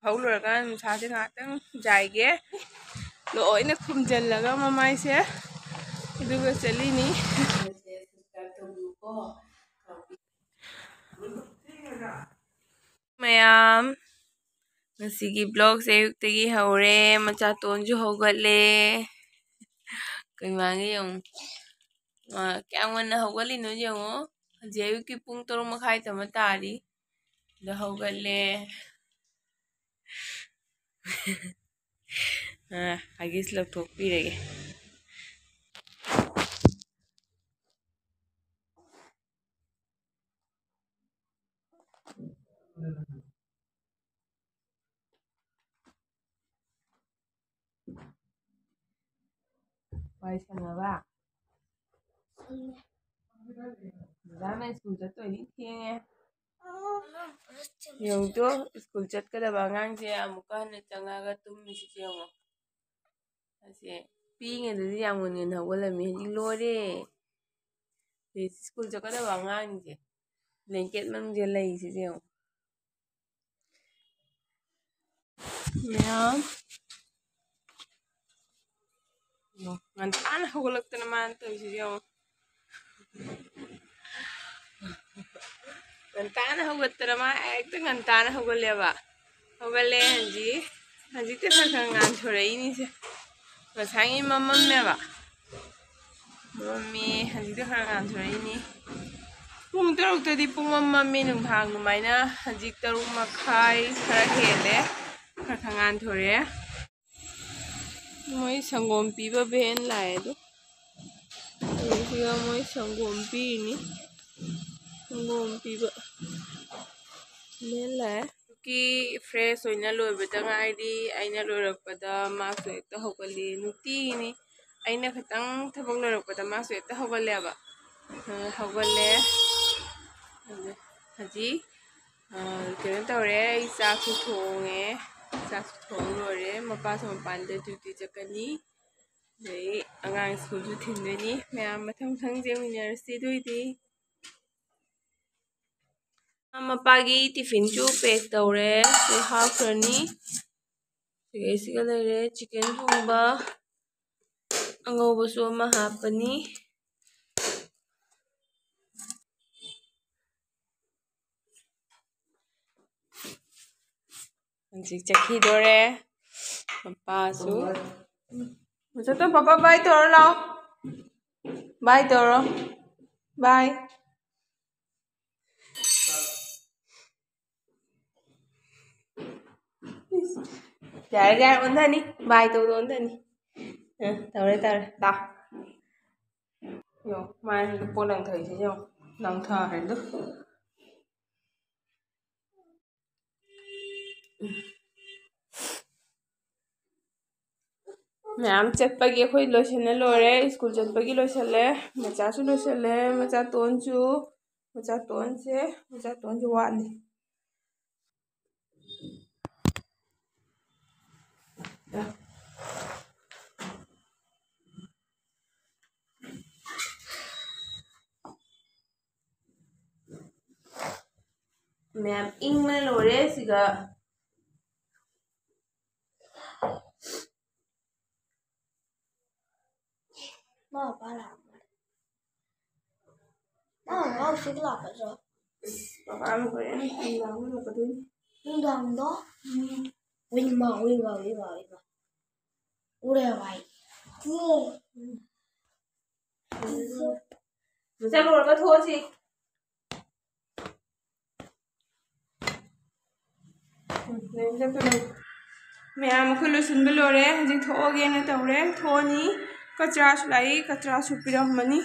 ꯐꯧ ꯂꯣꯏꯔꯀꯥꯟꯗ ꯅꯨꯡꯁꯥꯁꯦ ꯉꯥꯏꯍꯥꯛꯇꯪ ꯌꯥꯏꯒꯦ ꯂꯣꯏꯅ ꯈꯨꯝꯖꯤꯜꯂꯒ ꯃꯃꯥꯏꯁꯦ ꯑꯗꯨꯒ ꯆꯠꯂꯤꯅꯤ ꯃꯌꯥꯝ ꯉꯁꯤꯒꯤ ꯕ꯭ꯂꯣꯛꯁꯦ ꯑꯌꯨꯛꯇꯒꯤ ꯍꯧꯔꯦ ꯃꯆꯥꯇꯣꯟꯁꯨ ꯍꯧꯒꯠꯂꯦ ꯀꯩꯃꯥꯡꯒ ꯌꯦꯡꯉꯨ ꯀꯌꯥꯝ ꯉꯟꯅ ꯍꯧꯒꯠꯂꯤꯅꯣ ꯌꯦꯡꯉꯣ ꯍꯧꯖꯤꯛ ꯑꯌꯨꯛꯀꯤ ꯄꯨꯡ 6:30 ꯇꯥꯔꯤ ꯗ ꯍꯧꯒꯠꯂꯦ ꯍꯥꯒꯤꯁ ꯂꯧꯊꯣꯛꯄꯤꯔꯒꯦ ꯋꯥꯏ ꯁꯪꯉꯕ ꯃꯦꯗꯥꯝꯅ ꯁ꯭ꯀꯨꯜ ꯆꯠꯇꯣꯏꯅꯤ ꯊꯦꯡꯉꯦ ꯌꯦꯡꯉꯨꯇꯣ ꯁ꯭ꯀꯨꯜ ꯆꯠꯀꯗꯕ ꯑꯉꯥꯡꯁꯦ ꯑꯃꯨꯛꯀ ꯍꯟꯅ ꯆꯪꯉꯒ ꯇꯨꯝꯃꯤꯁꯤ ꯌꯦꯡꯉꯣ ꯑꯁꯦ ꯄꯤꯛꯏꯉꯩꯗꯗꯤ ꯌꯥꯝ ꯉꯟꯅ ꯍꯧꯒꯠꯂꯝꯃꯤ ꯍꯧꯖꯤꯛ ꯂꯣꯏꯔꯦ ꯁ꯭ꯀꯨꯜ ꯆꯠꯀꯗꯕ ꯑꯉꯥꯡꯁꯦ ꯕ꯭ꯂꯦꯡꯀꯦꯠ ꯃꯅꯨꯡꯁꯦ ꯂꯩꯁꯤꯁꯦ ꯌꯦꯡꯉꯣ ꯃꯌꯥꯝ ꯉꯟꯇꯥꯅ ꯍꯧꯒꯠꯂꯛꯇꯅ ꯃꯥꯅ ꯇꯧꯔꯤꯁꯤ ꯌꯦꯡꯉꯣ ngantana haugattara ma ekta ngantana haugaleba haugalle hajikte khara ngan thoraini se ngasangi mamammeba mammi hajikte khara ngan thoraini pung taruktadi pung mammi nunghang numaina hajik 6:30 khara hele khara ngan thore moi sangom piba ben lae do moi sangom pi ni sangom piba Nela ki fresh oina loibata ngaidi aina loirakpada masu ekta hogale nuti ni aina khatang thabak loirakpada masu ekta hogaleba hogale haji kena tawre ai chak su thonge chak su thong lore mapa sa mapanda duty chakani dei angang school ju thindeni mayam mathang thang jeminarsi duidi Mapagi tiffin chu pack tawre se half rani siga lere chicken thongba angoba su ama hapani anjik chakhi dore papa su muchato papa bye toro lao bye toro bye Yare ondani bye to ondani tawre ta yo mai po lang thai se yo lang tha hai do ma'am चटपगी अखोई lotion लोरे school चटपगी लोशले मचा सु लोशले मचा तोन से वाली ma'am इंग में लोरे सिगा Mau ba làm mau xích lọt rồi papa ăn phải ăn làm nó có thứ nhưng đoàn đó win vào udah vậy Mucha lor ka tho si ma'am को लोशन लोरे हजी थोगे न तवरे थोनी कचरा सुलाई कचरा सुपिरमनी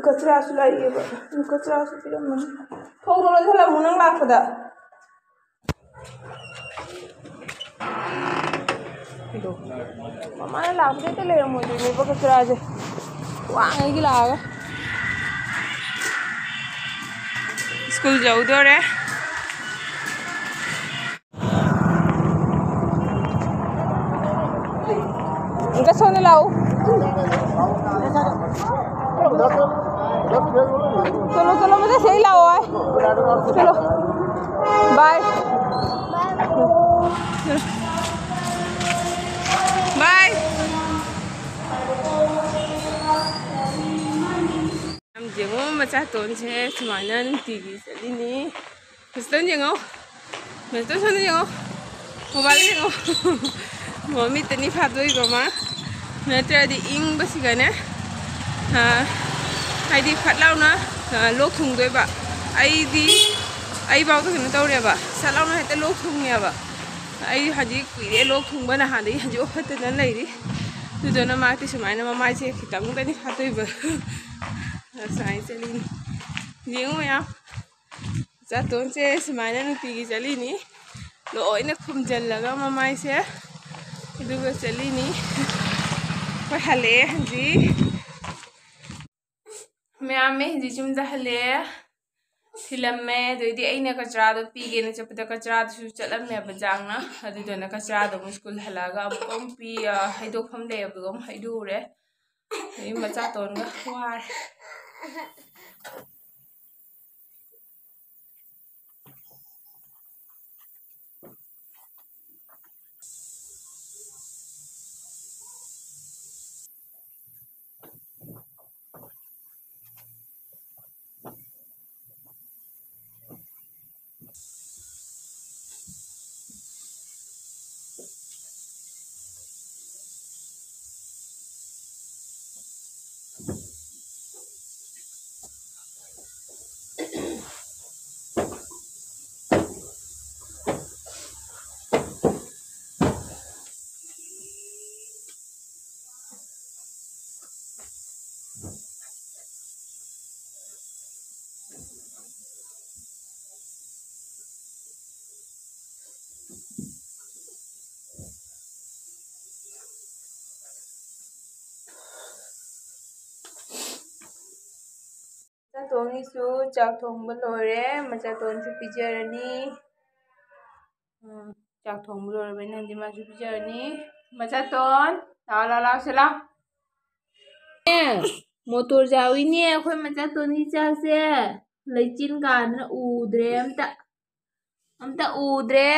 कचरा सुलाई कचरा सुपिरमनी थोगो थला मुनंग लाखदा ममा लाखदे ते ले मोदी ने कचरा जे वांगे की लागा स्कूल जाऊ दोरे इनका सोने लाओ चलो मुझे सही लाओ है चलो बाय ꯃꯆꯥꯇꯣꯟꯁꯦ ꯁꯨꯃꯥꯏꯅ ꯅꯨꯡꯇꯤꯒꯤ ꯆꯠꯂꯤꯅꯤ ꯃꯆꯥꯇꯣꯟ ꯌꯦꯡꯉꯣ ꯃꯆꯥꯇꯣꯟ ꯁꯣꯝꯗ ꯌꯦꯡꯉꯣ ꯃꯣꯕꯥꯏꯜ ꯌꯦꯡꯉꯣ ꯃꯃꯤꯠꯇꯅꯤ ꯐꯥꯗꯣꯏꯕ ꯃꯥ ꯅꯠꯇ꯭ꯔꯗꯤ ꯏꯪꯕꯁꯤꯒꯅꯦ ꯍꯥꯏꯗꯤ ꯐꯠ ꯂꯥꯎꯅ ꯂꯣꯛ ꯊꯨꯡꯗꯣꯏꯕ ꯑꯩꯐꯥꯎꯗ ꯀꯩꯅꯣ ꯇꯧꯔꯦꯕ ꯁꯠ ꯂꯥꯎꯅ ꯍꯦꯛꯇ ꯂꯣꯛ ꯊꯨꯡꯉꯦꯕ ꯑꯩ ꯍꯧꯖꯤꯛ ꯀꯨꯏꯔꯦ ꯂꯣꯛ ꯊꯨꯡꯕ ꯅꯍꯥꯟꯗꯒꯤ ꯍꯧꯖꯤꯛ ꯐꯠꯇꯅ ꯂꯩꯔꯤ ꯑꯗꯨꯗꯨꯅ ꯃꯥꯗꯤ ꯁꯨꯃꯥꯏꯅ ꯃꯃꯥꯏꯁꯦ ꯈꯤꯇꯪꯗꯅꯤ ꯐꯥꯗꯣꯏꯕ ꯁꯨꯃꯥꯏꯅ ꯆꯠꯂꯤꯅꯤ ꯌꯦꯡꯉꯨ ꯃꯌꯥꯝ ꯃꯆꯥꯇꯣꯟꯁꯦ ꯁꯨꯃꯥꯏꯅ ꯅꯨꯡꯇꯤꯒꯤ ꯆꯠꯂꯤꯅꯤ ꯂꯣꯏꯅ ꯈꯨꯝꯖꯤꯜꯂꯒ ꯃꯃꯥꯏꯁꯦ ꯑꯗꯨꯒ ꯆꯠꯂꯤꯅꯤ ꯑꯩꯈꯣꯏ ꯍꯜꯂꯛꯑꯦ ꯍꯧꯖꯤꯛ ꯃꯌꯥꯝꯃꯦ ꯍꯧꯖꯤꯛ ꯌꯨꯝꯗ ꯍꯜꯂꯛꯑꯦ ꯊꯤꯜꯂꯝꯃꯦ ꯑꯗꯩꯗꯤ ꯑꯩꯅ ꯀꯆꯔꯥꯗꯣ ꯄꯤꯒꯦꯅ ꯆꯠꯄꯗ ꯀꯆꯔꯥꯗꯨꯁꯨ ꯆꯠꯂꯝꯃꯦꯕ ꯖꯥꯡꯅ ꯑꯗꯨꯗꯨꯅ ꯀꯆꯔꯥꯗꯣ ꯑꯃꯨꯛ ꯁ꯭ꯀꯨꯜ ꯍꯜꯂꯛꯑꯒ ꯑꯃꯨꯛ ꯍꯩꯗꯣꯛꯐꯝ ꯂꯩꯕꯗꯨꯒ ꯑꯃꯨꯛ ꯍꯩꯗꯣꯛꯎꯔꯦ ꯑꯗꯩ ꯃꯆꯥꯇꯣꯟꯒ ꯋꯥꯔꯦ ꯃꯆꯥꯇꯣꯟꯒꯤꯁꯨ ꯆꯥꯛ ꯊꯣꯡꯕ ꯂꯣꯏꯔꯦ ꯃꯆꯥꯇꯣꯟꯁꯨ ꯄꯤꯖꯔꯅꯤ ꯆꯥꯛ ꯊꯣꯡꯕ ꯂꯣꯏꯔꯕꯅꯤꯅ ꯅꯪꯗꯤ ꯃꯥꯁꯨ ꯄꯤꯖꯔꯅꯤ ꯃꯆꯥꯇꯣꯟ ꯂꯥꯛꯑꯣ ꯂꯥꯛꯑꯣ ꯂꯥꯛꯑꯣ ꯁꯤ ꯂꯥꯛꯑꯣ ꯃꯣꯇꯣꯔ ꯆꯥꯎꯏꯅꯦ ꯑꯩꯈꯣꯏ ꯃꯆꯥꯇꯣꯟꯒꯤ ꯆꯥꯛꯁꯦ ꯂꯩꯆꯤꯟ ꯀꯥꯗꯅ ꯎꯗ꯭ꯔꯦ ꯑꯝꯇ ꯎꯗ꯭ꯔꯦ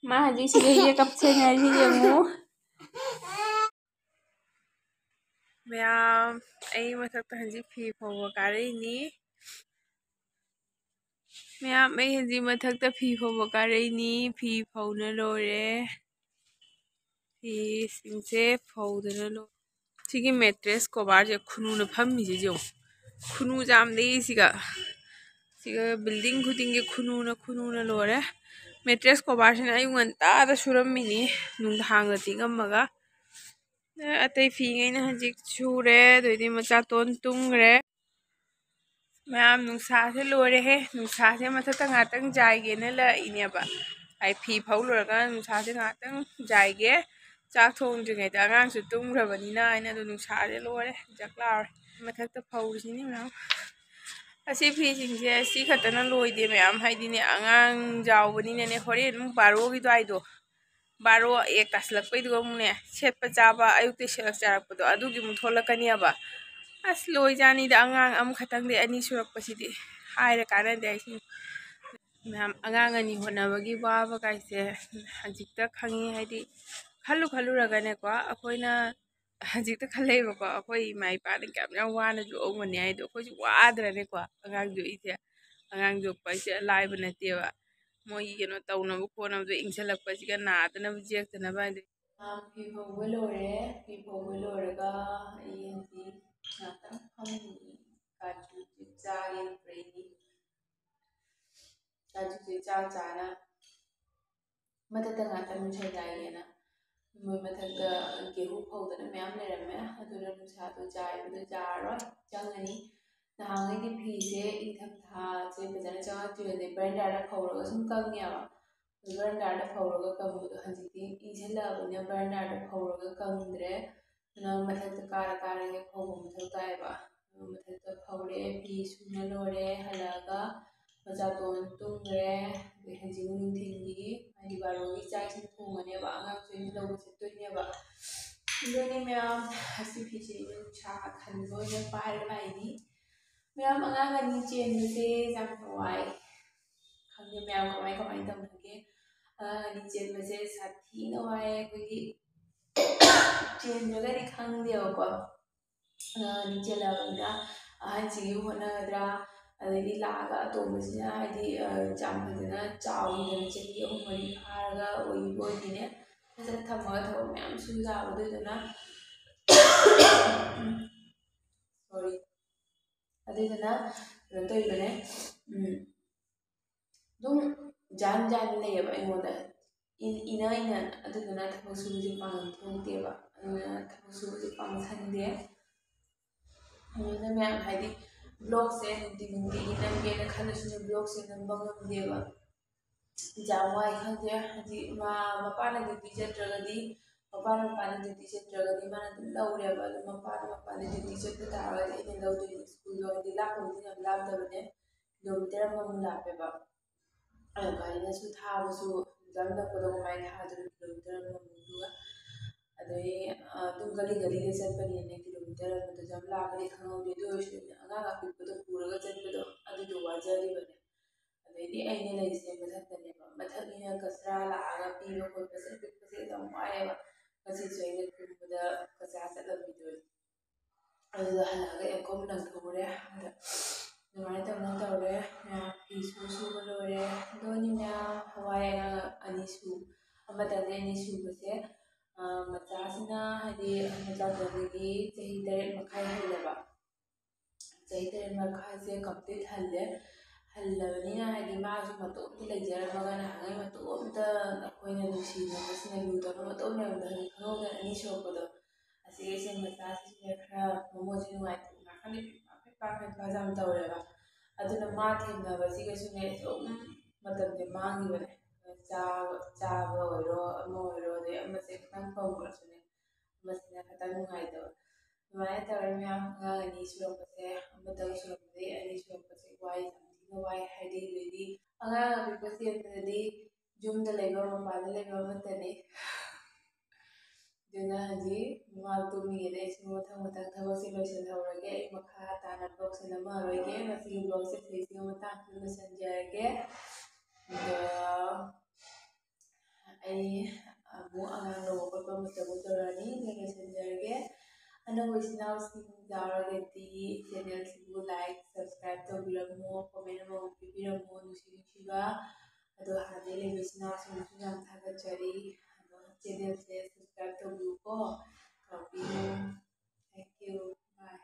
ꯃꯥ ꯍꯧꯖꯤꯛ ꯁꯤꯗꯩꯁꯦ ꯀꯞꯁꯦꯅꯔꯤ ꯌꯦꯡꯉꯨ ꯃꯌꯥꯝ ꯑꯩ ꯃꯊꯛꯇ ꯍꯧꯖꯤꯛ ꯐꯤ ꯐꯧꯕ ꯀꯥꯔꯛꯏꯅꯤ ꯃꯌꯥꯝ ꯑꯩ ꯍꯧꯖꯤꯛ ꯃꯊꯛꯇ ꯐꯤ ꯐꯧꯕ ꯀꯥꯔꯛꯏꯅꯤ ꯐꯤ ꯐꯧꯅ ꯂꯣꯏꯔꯦ ꯐꯤꯁꯤꯡꯁꯦ ꯐꯧꯗꯅ ꯂꯣꯏꯔꯦ ꯁꯤꯒꯤ ꯃꯦꯇ꯭ꯔꯦꯁ ꯀꯣꯚꯔꯁꯦ ꯈꯨꯅꯨꯅ ꯐꯝꯃꯤꯁꯦ ꯌꯦꯡꯉꯨ ꯈꯨꯅꯨ ꯌꯥꯝꯗꯦ ꯁꯤꯒ ꯕꯤꯜꯗꯤꯡ ꯈꯨꯗꯤꯡꯒꯤ ꯈꯨꯅꯨꯅ ꯂꯣꯏꯔꯦ ꯃꯦꯇ꯭ꯔꯦꯁ ꯀꯣꯚꯔꯁꯤꯅ ꯑꯌꯨꯛ ꯉꯟꯇꯥꯗ ꯁꯨꯔꯝꯃꯤꯅꯤ ꯅꯨꯡꯗꯥꯡꯗ ꯇꯤꯡꯉꯝꯃꯒ ꯑꯇꯩ ꯐꯤꯉꯩꯅ ꯍꯧꯖꯤꯛ ꯁꯨꯔꯦ ꯑꯗꯩꯗꯤ ꯃꯆꯥꯇꯣꯟ ꯇꯨꯝꯈ꯭ꯔꯦ ꯃꯌꯥꯝ ꯅꯨꯡꯁꯥꯁꯦ ꯂꯣꯏꯔꯦꯍꯦ ꯅꯨꯡꯁꯥꯁꯦ ꯃꯊꯛꯇ ꯉꯥꯛꯇꯪ ꯖꯥꯏꯒꯦꯅ ꯂꯥꯛꯏꯅꯦꯕ ꯑꯩ ꯐꯤ ꯐꯧ ꯂꯣꯏꯔꯒ ꯅꯨꯡꯁꯥꯁꯦ ꯉꯥꯛꯇꯪ ꯖꯥꯏꯒꯦ ꯆꯥꯛ ꯊꯣꯡꯗ꯭ꯔꯤꯉꯩꯗ ꯑꯉꯥꯡꯁꯨ ꯇꯨꯝꯈ꯭ꯔꯕꯅꯤꯅ ꯑꯩꯅ ꯑꯗꯨ ꯅꯨꯡꯁꯥꯁꯦ ꯂꯣꯏꯔꯦ ꯖꯛ ꯂꯥꯎꯔꯦ ꯃꯊꯛꯇ ꯐꯧꯔꯤꯁꯤꯅꯤ ꯃꯌꯥꯝ ꯑꯁꯤ ꯐꯤꯁꯤꯡꯁꯦ ꯁꯤ ꯈꯛꯇꯅ ꯂꯣꯏꯗꯦ ꯃꯌꯥꯝ ꯍꯥꯏꯗꯤꯅꯦ ꯑꯉꯥꯡ ꯌꯥꯎꯕꯅꯤꯅꯅꯦ ꯍꯣꯔꯦꯟ ꯑꯃꯨꯛ ꯕꯥꯔꯣꯒꯤ ꯑꯗꯨꯋꯥꯏꯗꯣ ꯕꯥꯔꯣ ꯑꯦꯛ ꯇꯥꯁꯤꯜꯂꯛꯄꯩꯗꯨꯒ ꯑꯃꯨꯛꯅꯦ ꯁꯦꯠꯄ ꯆꯥꯕ ꯑꯌꯨꯛꯇ ꯁꯦꯠꯂꯛ ꯆꯥꯔꯛꯄꯗꯣ ꯑꯗꯨꯒꯤ ꯑꯃꯨꯛ ꯊꯣꯛꯂꯛꯀꯅꯦꯕ ꯑꯁ ꯂꯣꯏꯖꯥꯅꯤꯗ ꯑꯉꯥꯡ ꯑꯃꯈꯛꯇꯪꯗꯤ ꯑꯅꯤ ꯁꯨꯔꯛꯄꯁꯤꯗꯤ ꯍꯥꯏꯔ ꯀꯥꯟꯅꯗꯦ ꯑꯩꯁꯤꯡ ꯃꯌꯥꯝ ꯑꯉꯥꯡ ꯑꯅꯤ ꯍꯣꯠꯅꯕꯒꯤ ꯋꯥꯕ ꯀꯥꯏꯁꯦ ꯍꯧꯖꯤꯛꯇ ꯈꯪꯉꯤ ꯍꯥꯏꯗꯤ ꯈꯜꯂꯨꯔꯒꯅꯦꯀꯣ ꯑꯩꯈꯣꯏꯅ ꯍꯧꯖꯤꯛꯇ ꯈꯜꯂꯛꯏꯕꯀꯣ ꯑꯩꯈꯣꯏ ꯏꯃꯥ ꯏꯄꯥꯅ ꯀꯌꯥꯝ ꯌꯥꯝ ꯋꯥꯅ ꯌꯣꯛꯑꯝꯒꯅꯤ ꯍꯥꯏꯗꯣ ꯑꯩꯈꯣꯏꯁꯨ ꯋꯥꯗ꯭ꯔꯅꯦꯀꯣ ꯑꯉꯥꯡ ꯌꯣꯛꯏꯁꯦ ꯑꯉꯥꯡ ꯌꯣꯛꯄ ꯍꯥꯏꯁꯦ ꯂꯥꯏꯕ ꯅꯠꯇꯦꯕ ꯃꯣꯏꯒꯤ ꯀꯩꯅꯣ ꯇꯧꯅꯕ ꯈꯣꯠꯅꯕꯗꯣ ꯏꯪꯁꯜꯂꯛꯄꯁꯤꯒ ꯅꯥꯗꯅꯕ ꯌꯦꯛꯇꯅꯕ ꯍꯥꯏꯗꯤ ꯐꯤ ꯐꯧꯕ ꯂꯣꯏꯔꯦ ꯐꯤ ꯐꯧꯕ ꯂꯣꯏꯔꯒ ꯑꯩ ꯍꯧꯖꯤꯛ ꯉꯥꯛꯇꯪ ꯐꯝꯃꯤꯅꯤ ꯀꯥꯖꯨ ꯆꯥꯒꯦꯅ ꯄꯨꯔꯛꯏꯅꯤ ꯀꯥꯖꯨꯁꯦ ꯆꯥꯅ ꯃꯊꯛꯇ ꯉꯥꯛꯇꯪ ꯅꯨꯡꯁꯥ ꯌꯥꯏꯒꯦꯅ ꯃꯣꯏ ꯃꯊꯛꯇ ꯒꯦꯍꯨ ꯐꯧꯗꯅ ꯃꯌꯥꯝ ꯂꯩꯔꯝꯃꯦ ꯑꯗꯨꯅ ꯅꯨꯡꯁꯥꯗꯣ ꯌꯥꯏꯕꯗꯣ ꯌꯥꯔꯔꯣꯏ ꯆꯪꯉꯅꯤ ꯅꯍꯥꯟꯉꯩꯗꯤ ꯐꯤꯁꯦ ꯏꯪꯊꯝꯊꯥꯁꯦ ꯐꯖꯅ ꯆꯪꯉꯛꯇ꯭ꯔꯤꯉꯩꯗ ꯕꯔꯦꯟꯗꯥꯗ ꯐꯧꯔꯒ ꯁꯨꯝ ꯀꯪꯉꯦꯕ ꯕꯔꯦꯟꯗꯥꯗ ꯐꯧꯔꯒ ꯀꯪꯕꯗꯣ ꯍꯧꯖꯤꯛꯇꯤ ꯏꯪꯁꯜꯂꯛꯑꯕꯅꯤꯅ ꯕꯔꯦꯟꯗꯥꯗ ꯐꯧꯔꯒ ꯀꯪꯗ꯭ꯔꯦ ꯑꯗꯨꯅ ꯃꯊꯛꯇ ꯀꯥꯔꯒ ꯐꯧꯕ ꯃꯊꯧ ꯇꯥꯏꯌꯦꯕ ꯃꯊꯛꯇ ꯐꯧꯔꯦ ꯐꯤ ꯁꯨꯅ ꯂꯣꯏꯔꯦ ꯍꯜꯂꯛꯑꯒ ꯃꯆꯥꯇꯣꯟ ꯇꯨꯝꯈ꯭ꯔꯦ ꯑꯗꯩ ꯍꯧꯖꯤꯛ ꯅꯨꯡꯊꯤꯟꯒꯤ ꯍꯥꯏꯗꯤ ꯕꯥꯔꯣꯒꯤ ꯆꯥꯛ ꯏꯁꯤꯡ ꯊꯣꯡꯉꯅꯦꯕ ꯑꯉꯥꯡꯁꯨ ꯑꯩꯅ ꯂꯧꯕ ꯆꯠꯇꯣꯏꯅꯦꯕ ꯑꯗꯨꯅꯤ ꯃꯌꯥꯝ ꯑꯁꯤ ꯐꯤꯁꯦ ꯅꯨꯡꯁꯥ ꯈꯟꯕ ꯑꯣꯏꯅ ꯄꯥꯏꯔ ꯂꯥꯛꯏꯅꯤ ꯃꯌꯥꯝ ꯑꯉꯥꯡ ꯑꯅꯤ ꯆꯦꯟꯕꯁꯦ ꯌꯥꯝ ꯋꯥꯏ ꯈꯪꯗꯦ ꯃꯌꯥꯝ ꯀꯃꯥꯏ ꯇꯧꯅꯒꯦ ꯑꯉꯥꯡ ꯑꯅꯤ ꯆꯦꯟꯕꯁꯦ ꯁꯥꯊꯤꯅ ꯋꯥꯏ ꯑꯩꯈꯣꯏꯒꯤ ꯆꯦꯟꯗ꯭ꯔꯒꯗꯤ ꯈꯪꯗꯦꯕꯀꯣ ꯑꯉꯥꯡ ꯑꯅꯤ ꯆꯦꯜꯂꯛꯑꯕꯅꯤꯅ ꯑꯍꯟꯁꯤꯒꯤ ꯍꯣꯠꯅꯒꯗ꯭ꯔꯥ ꯑꯗꯩꯗꯤ ꯂꯥꯛꯑꯒ ꯑꯇꯣꯝꯕꯁꯤꯅ ꯍꯥꯏꯗꯤ ꯌꯥꯝ ꯐꯖꯅ ꯆꯥꯎꯈꯤꯗꯅ ꯆꯍꯤ 3-4 ꯐꯥꯔꯒ ꯑꯣꯏꯈꯤꯕ ꯑꯣꯏꯗꯤꯅꯦ ꯐꯖꯅ ꯊꯝꯃꯒ ꯊꯕꯛ ꯃꯌꯥꯝ ꯁꯨ ꯌꯥꯕ ꯑꯗꯨꯗꯨꯅ ꯁꯣꯔꯤ ꯑꯗꯨꯗꯨꯅ ꯀꯩꯅꯣ ꯇꯧꯔꯤꯕꯅꯦ ꯑꯗꯨꯝ ꯖꯥꯟ ꯂꯩꯌꯦꯕ ꯑꯩꯉꯣꯟꯗ ꯏꯅ ꯑꯗꯨꯗꯨꯅ ꯊꯕꯛ ꯁꯨꯕꯁꯦ ꯄꯥꯡꯒꯜ ꯊꯣꯛꯇꯦꯕ ꯑꯗꯨꯅ ꯊꯕꯛ ꯁꯨꯕꯁꯦ ꯄꯥꯡꯊꯟꯗꯦ ꯑꯗꯨꯅ ꯃꯌꯥꯝ ꯍꯥꯏꯗꯤ ꯕ꯭ꯂꯣꯛꯁꯦ ꯅꯨꯡꯇꯤꯒꯤ ꯅꯝꯒꯦꯅ ꯈꯜꯂꯁꯨ ꯕ꯭ꯂꯣꯛꯁꯦ ꯅꯝꯕ ꯉꯝꯗꯦꯕ ꯌꯥꯝ ꯋꯥꯏ ꯈꯪꯗꯦ ꯍꯥꯏꯗꯤ ꯃꯄꯥꯅ ꯗ꯭ꯌꯨꯇꯤ ꯆꯠꯇ꯭ꯔꯒꯗꯤ ꯃꯄꯥꯅ ꯗ꯭ꯌꯨꯇꯤ ꯆꯠꯇ꯭ꯔꯒꯗꯤ ꯃꯥꯅ ꯑꯗꯨꯝ ꯂꯧꯔꯦꯕ ꯑꯗꯨ ꯃꯄꯥꯅ ꯗ꯭ꯌꯨꯇꯤ ꯆꯠꯄ ꯇꯥꯔꯒꯗꯤ ꯑꯩꯅ ꯂꯧꯗꯣꯏꯅꯤ ꯁ꯭ꯀꯨꯜꯗꯣ ꯍꯥꯏꯗꯤ ꯂꯥꯞꯄꯕꯨꯗꯤ ꯌꯥꯝ ꯂꯥꯞꯇꯕꯅꯦ ꯀꯤꯂꯣꯃꯤꯇꯔ 1 ꯂꯥꯞꯄꯦꯕ ꯒꯥꯔꯤꯅꯁꯨ ꯊꯥꯕꯁꯨ ꯑꯦꯛꯖꯥꯝ ꯅꯛꯄꯗꯣ ꯀꯃꯥꯏꯅꯊꯥꯗꯣꯏꯅꯣ ꯀꯤꯂꯣꯃꯤꯇꯔ 1 ꯑꯗꯩ ꯑꯗꯨꯝ ꯒꯂꯤꯗ ꯆꯠꯄꯅꯤꯅ ꯀꯤꯂꯣꯃꯤꯇꯔ 1 ꯌꯥꯝ ꯂꯥꯞꯄꯗꯤ ꯈꯪꯍꯧꯗꯦ ꯑꯗꯨ ꯑꯣꯏꯔꯁꯨ ꯑꯉꯥꯡ ꯑꯄꯤꯛꯄꯗꯣ ꯄꯨꯔꯒ ꯆꯠꯄꯗꯣ ꯑꯗꯨꯗꯣ ꯋꯥꯖꯔꯤꯕꯅꯦ ꯑꯗꯩꯗꯤ ꯑꯩꯅ ꯂꯩꯔꯤꯁꯦ ꯃꯊꯛꯇꯅꯦꯕ ꯃꯊꯛꯅꯤꯅ ꯀꯆꯔꯥ ꯂꯥꯛꯑꯒ ꯄꯤꯕ ꯈꯣꯠꯄꯁꯦ ꯄꯤꯛꯄꯁꯦ ꯌꯥꯝ ꯋꯥꯏꯑꯦꯕ ꯉꯁꯤꯁꯨ ꯑꯩꯅ ꯀꯨꯝꯕꯗ ꯀꯆꯔꯥ ꯆꯠꯂꯝꯃꯤꯗꯣꯏꯅꯤ ꯑꯗꯨꯗ ꯍꯜꯂꯛꯑꯒ ꯑꯦꯡꯀꯣꯝ ꯂꯪꯊꯣꯛꯎꯔꯦ ꯑꯗ ꯑꯗꯨꯃꯥꯏꯅ ꯇꯧꯔꯦ ꯐꯤꯁꯨ ꯁꯨꯕ ꯂꯣꯏꯔꯦ ꯑꯗꯨꯅꯤꯅ ꯍꯋꯥꯏ ꯑꯃꯇꯪꯗꯤ ꯑꯅꯤ ꯁꯨꯕꯁꯦ ꯃꯆꯥꯁꯤꯅ ꯍꯥꯏꯗꯤ ꯃꯆꯥꯇꯣꯝꯕꯤꯒꯤ ꯆꯍꯤ 8.5 ꯍꯜꯂꯦꯕ ꯆꯍꯤ 8.5ꯁꯦ ꯀꯝꯄ꯭ꯂꯤꯠ ꯍꯜꯂꯕꯅꯤꯅ ꯍꯥꯏꯗꯤ ꯃꯥꯁꯨ ꯃꯇꯣꯝꯇ ꯂꯩꯖꯔꯝꯃꯒ ꯅꯍꯥꯟꯒꯩ ꯃꯇꯣꯝꯇ ꯑꯩꯈꯣꯏꯅ ꯅꯨꯡꯁꯤꯅꯕꯁꯤꯅ ꯂꯨꯗꯕ ꯃꯇꯣꯝ ꯂꯩꯔꯝꯕꯗꯣ ꯍꯧꯖꯤꯛ ꯈꯪꯍꯧꯗꯅ ꯑꯅꯤ ꯁꯨꯔꯛꯄꯗꯣ ꯑꯁꯤꯒꯤꯁꯦ ꯃꯆꯥꯁꯤꯡꯁꯦ ꯈꯔ ꯃꯃꯣꯏꯁꯦ ꯅꯨꯡꯉꯥꯏꯇꯕ ꯉꯥꯛꯇꯪꯗꯤ ꯄꯤꯠꯄꯥ ꯌꯥꯝ ꯇꯧꯔꯦꯕ ꯑꯗꯨꯅ ꯃꯥ ꯊꯦꯡꯅꯕꯁꯤꯒꯁꯨꯅꯦ ꯁꯨꯝ ꯃꯇꯝꯁꯦ ꯃꯥꯡꯈꯤꯕꯅꯦ ꯆꯥꯕ ꯑꯣꯏꯔꯣ ꯑꯃ ꯑꯣꯏꯔꯣ ꯑꯗꯩ ꯑꯃꯁꯦ ꯈꯤꯇꯪ ꯐꯪꯕ꯭ꯔꯁꯨꯅꯦ ꯑꯃꯁꯤꯅ ꯈꯤꯇꯪ ꯅꯨꯡꯉꯥꯏꯇꯕ ꯑꯗꯨꯃꯥꯏꯅ ꯇꯧꯔꯦ ꯃꯌꯥꯝ ꯑꯉꯥꯡ 2 ꯁꯨꯔꯛꯄꯁꯦ ꯑꯃꯇꯪ ꯁꯨꯔꯛꯄꯗꯒꯤ 2 ꯁꯨꯔꯛꯄꯁꯦ ꯋꯥꯏ ꯌꯥꯝ ꯊꯤꯅ ꯋꯥꯏ ꯍꯥꯏꯗꯤ ꯑꯗꯩꯗꯤ ꯑꯉꯥꯡ ꯑꯄꯤꯛꯄ ꯆꯦꯟꯕꯗꯗꯤ ꯌꯨꯝꯗ ꯂꯩꯕ ꯃꯄꯥꯟꯗ ꯂꯩꯕ ꯑꯃꯠꯇꯅꯤ ꯑꯗꯨꯅ ꯍꯧꯖꯤꯛ ꯃꯥ ꯇꯨꯝꯃꯤꯉꯩꯗ ꯑꯩꯁꯨ ꯃꯊꯪ ꯊꯕꯛꯁꯦ ꯂꯣꯏꯁꯤꯜꯍꯧꯔꯒꯦ ꯑꯩ ꯃꯈꯥ ꯇꯥꯅ ꯕ꯭ꯂꯣꯛꯁꯦ ꯅꯝꯃꯔꯣꯏꯒꯦ ꯉꯁꯤꯒꯤ ꯕ꯭ꯂꯣꯛꯁꯦ ꯁꯤꯒꯤ ꯃꯇꯥꯡꯗ ꯂꯣꯏꯁꯤꯟꯖꯔꯒꯦ ꯑꯗꯨꯒ ꯑꯩ ꯑꯃꯨꯛ ꯑꯉꯥꯡ ꯂꯧꯕ ꯈꯣꯠꯄ ꯃꯇꯝ ꯇꯧꯔꯅꯤ ꯂꯣꯏꯁꯤꯟꯖꯔꯒꯦ ꯑꯅꯧꯕ ꯏꯆꯤꯟ ꯏꯅꯥꯎꯁꯤꯡ ꯌꯥꯎꯔꯒꯗꯤ ꯆꯦꯅꯦꯜꯁꯤꯕꯨ ꯂꯥꯏꯛ ꯁꯕꯁꯀ꯭ꯔꯥꯏꯕ ꯇꯧꯕꯤꯔꯝꯃꯣ ꯀꯣꯃꯦꯟ ꯑꯃꯃꯝ ꯄꯤꯕꯤꯔꯝꯃꯣ ꯅꯨꯡꯁꯤꯕ ꯑꯗꯣ ꯍꯥꯟꯅꯗꯩ ꯂꯩꯕ ꯏꯆꯤꯟ ꯏꯅꯥꯎꯁꯤꯡꯕꯨꯁꯨ ꯌꯥꯝ ꯊꯥꯒꯠꯆꯔꯤ ꯑꯗꯣ ꯆꯦꯅꯦꯜꯁꯦ ꯁꯕꯁꯀ꯭ꯔꯥꯏꯕ ꯇꯧꯕꯤꯌꯨꯀꯣ ꯀꯥꯎꯕꯤꯅꯨ ꯊꯦꯡꯛ ꯌꯨ ꯕꯥꯏ